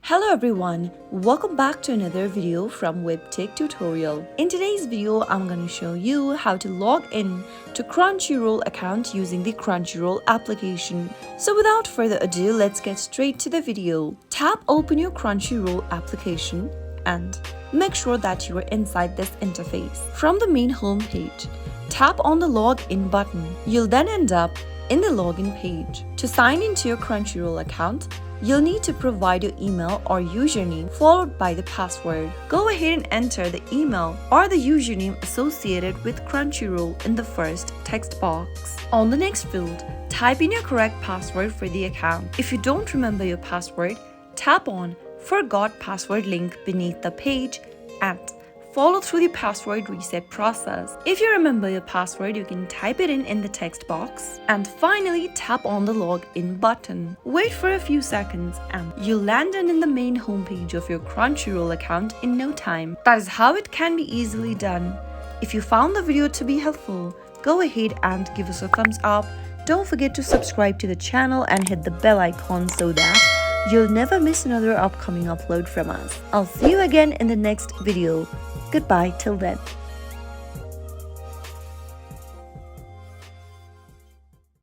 Hello everyone, welcome back to another video from Webtech Tutorial. In today's video, I'm going to show you how to log in to Crunchyroll account using the Crunchyroll application. So without further ado, let's get straight to the video. Tap open your Crunchyroll application and make sure that you are inside this interface. From the main home page, tap on the login button. You'll then end up in the login page. To sign into your Crunchyroll account, you'll need to provide your email or username followed by the password. Go ahead and enter the email or the username associated with Crunchyroll in the first text box. On the next field, type in your correct password for the account. If you don't remember your password, tap on Forgot Password link beneath the page and follow through the password reset process. If you remember your password, you can type it in the text box. And finally, tap on the login button. Wait for a few seconds and you'll land in the main homepage of your Crunchyroll account in no time. That is how it can be easily done. If you found the video to be helpful, go ahead and give us a thumbs up. Don't forget to subscribe to the channel and hit the bell icon so that you'll never miss another upcoming upload from us. I'll see you again in the next video. Goodbye till then.